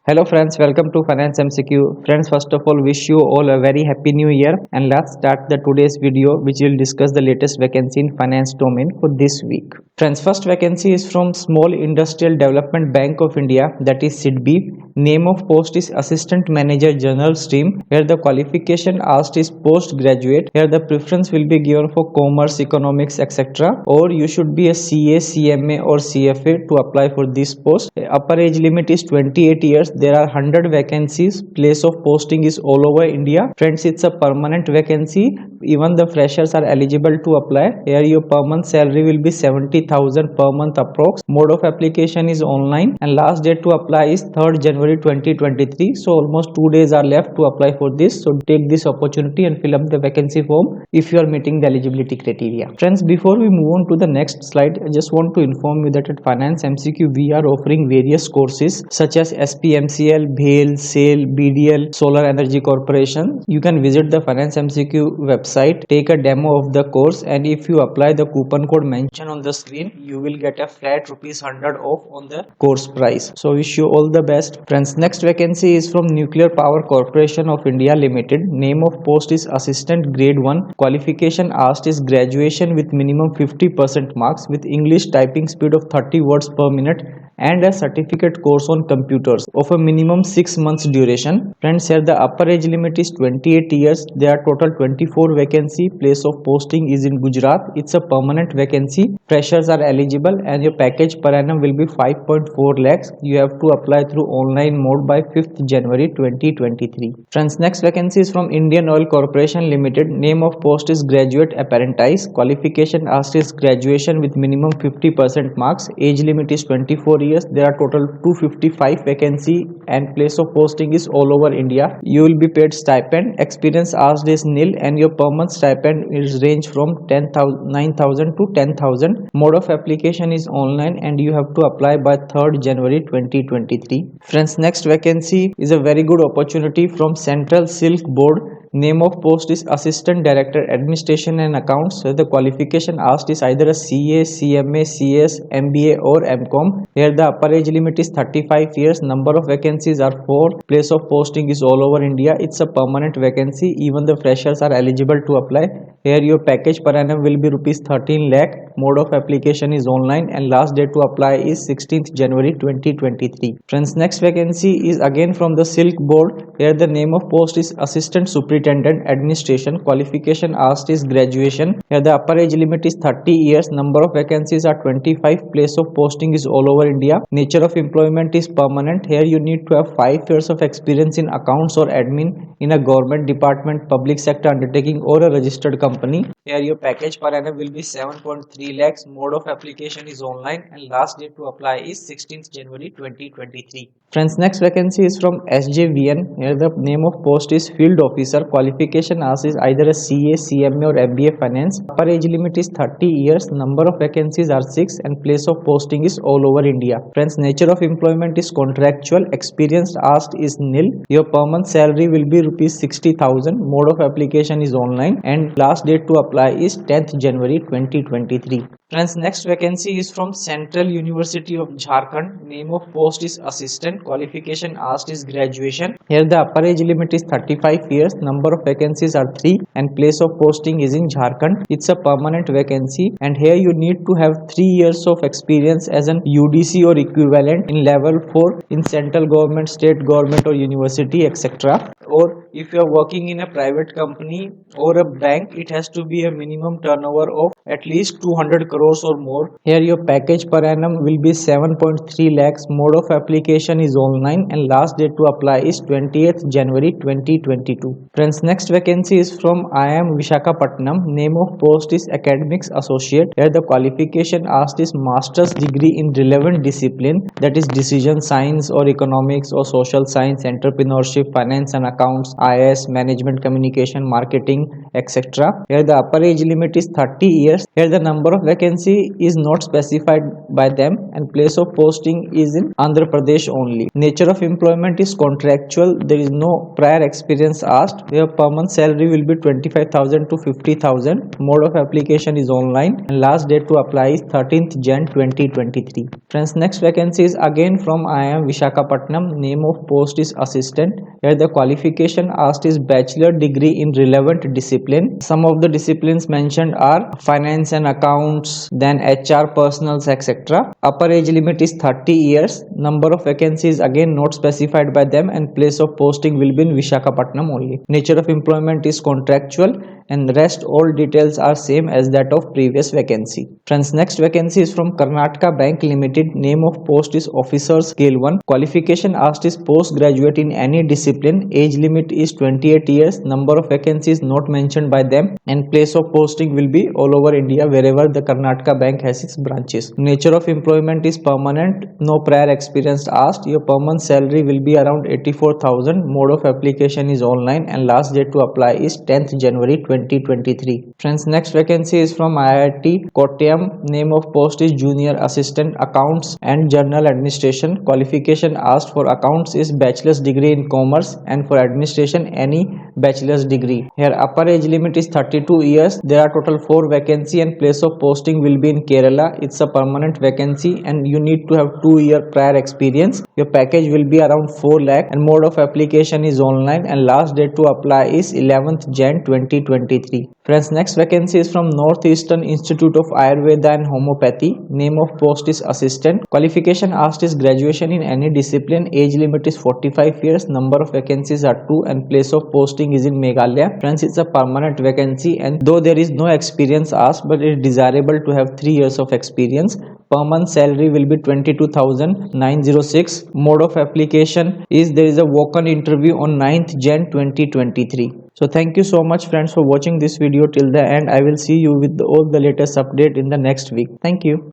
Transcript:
Hello friends, welcome to Finance MCQ. Friends, first of all, wish you all a very happy new year and let's start the today's video which will discuss the latest vacancy in finance domain for this week. Friends, first vacancy is from Small Industrial Development Bank of India, that is SIDBI. Name of post is Assistant Manager General Stream. Here the qualification asked is postgraduate. Here the preference will be given for commerce, economics, etc. Or you should be a CA, CMA or CFA to apply for this post. Upper age limit is 28 years. There are 100 vacancies. Place of posting is all over India. Friends, it's a permanent vacancy. Even the freshers are eligible to apply. Here your per month salary will be 70,000 per month approx. Mode of application is online and last date to apply is 3rd January 2023. So almost 2 days are left to apply for this. So take this opportunity and fill up the vacancy form if you are meeting the eligibility criteria. Friends, before we move on to the next slide, I just want to inform you that at Finance MCQ we are offering various courses such as SPMCL, BHEL, SAIL, BDL, Solar Energy Corporation. You can visit the Finance MCQ website, take a demo of the course, and if you apply the coupon code mentioned on the screen, you will get a flat rupees 100 off on the course price. So wish you all the best. Friends, next vacancy is from Nuclear Power Corporation of India Limited. Name of post is Assistant Grade 1. Qualification asked is graduation with minimum 50% marks with English typing speed of 30 words per minute and a certificate course on computers of a minimum 6 months duration. Friends, here the upper age limit is 28 years. There are total 24 vacancy. Place of posting is in Gujarat. It's a permanent vacancy. Freshers are eligible and your package per annum will be 5.4 lakhs. You have to apply through online mode by 5th January 2023. Friends, next vacancy is from Indian Oil Corporation Limited. Name of post is Graduate Apprentice. Qualification asked is graduation with minimum 50% marks. Age limit is 24 years. There are total 255 vacancy and place of posting is all over India. You will be paid stipend. Experience asked is nil and your per month stipend is range from 9,000 to 10,000. Mode of application is online and you have to apply by 3rd January 2023. Friends, next vacancy is a very good opportunity from Central Silk Board. Name of post is Assistant Director Administration and Accounts. So the qualification asked is either a CA, CMA, CS, MBA or MCOM. Here the upper age limit is 35 years. Number of vacancies are 4. Place of posting is all over India. It's a permanent vacancy. Even the freshers are eligible to apply. Here your package per annum will be rupees 13 lakh. Mode of application is online and last date to apply is 16th January 2023. Friends, next vacancy is again from the Silk Board. Here the name of post is Assistant Superintendent Administration. Qualification asked is graduation. Here the upper age limit is 30 years. Number of vacancies are 25. Place of posting is all over India. Nature of employment is permanent. Here you need to have 5 years of experience in accounts or admin in a government department, public sector undertaking or a registered company. Here your package per annum will be 7.3 lakhs. Mode of application is online and last date to apply is 16th January 2023. Friends, next vacancy is from SJVN. Here the name of post is Field Officer. Qualification asked is either a CA, CMA or MBA Finance. Upper age limit is 30 years. Number of vacancies are 6 and place of posting is all over India. Friends, nature of employment is contractual. Experience asked is nil. Your per month salary will be rupees 60,000. Mode of application is online and last date to apply is 10th January 2023. Friends, next vacancy is from Central University of Jharkhand. Name of post is Assistant. Qualification asked is graduation. Here the upper age limit is 35 years. Number of vacancies are 3 and place of posting is in Jharkhand. It's a permanent vacancy and here you need to have 3 years of experience as an UDC or equivalent in level 4 in central government, state government or university, etc. Or if you are working in a private company or a bank, it has to be a minimum turnover of at least 200 crores or more. Here your package per annum will be 7.3 lakhs. Mode of application is online and last date to apply is 20th January 2022. Friends, next vacancy is from IIM Visakhapatnam. Name of post is Academics Associate. Here the qualification asked is master's degree in relevant discipline, that is decision science or economics or social science, entrepreneurship, finance and accounts, IAS, management, communication, marketing, etc. Here the upper age limit is 30 years. Here the number of vacancy is not specified by them and place of posting is in Andhra Pradesh only. Nature of employment is contractual. There is no prior experience asked. Your per month salary will be 25,000 to 50,000. Mode of application is online and last date to apply is 13th Jan 2023. Friends, next vacancy is again from IIM Visakhapatnam. Name of post is assistant. Here the qualification asked is bachelor degree in relevant discipline. Some of the disciplines mentioned are finance and accounts, then HR, personals, etc. Upper age limit is 30 years. Number of vacancies again not specified by them and place of posting will be in Visakhapatnam only. Nature of employment is contractual and rest all details are same as that of previous vacancy. Friends, next vacancy is from Karnataka Bank Limited. Name of post is officer scale 1. Qualification asked is postgraduate in any discipline. Age limit is 28 years. Number of vacancies not mentioned by them and place of posting will be all over India wherever the Karnataka Bank has its branches. Nature of employment is permanent. No prior experience asked. Your per month salary will be around 84,000. Mode of application is online and last date to apply is 10th January 2023. Friends, next vacancy is from IIT Kottayam. Name of post is junior assistant accounts and general administration. Qualification asked for accounts is bachelor's degree in commerce and for administration any bachelor's degree. Here upper age limit is 32 years. There are total 4 vacancy and place of posting will be in Kerala. It's a permanent vacancy and you need to have 2-year prior experience. Your package will be around 4 lakh and mode of application is online and last date to apply is 11th Jan 2023. Friends, next vacancy is from Northeastern Institute of Ayurveda and Homeopathy. Name of post is assistant. Qualification asked is graduation in any discipline. Age limit is 45 years. Number of vacancies are 2 and place of posting is in Meghalaya. Friends, it's a permanent vacancy and though there is no experience asked, but it is desirable to have 3 years of experience. Per month salary will be 22,906. Mode of application is there is a walk-on interview on 9th Jan 2023. So thank you so much friends for watching this video till the end. I will see you with all the latest update in the next week. Thank you.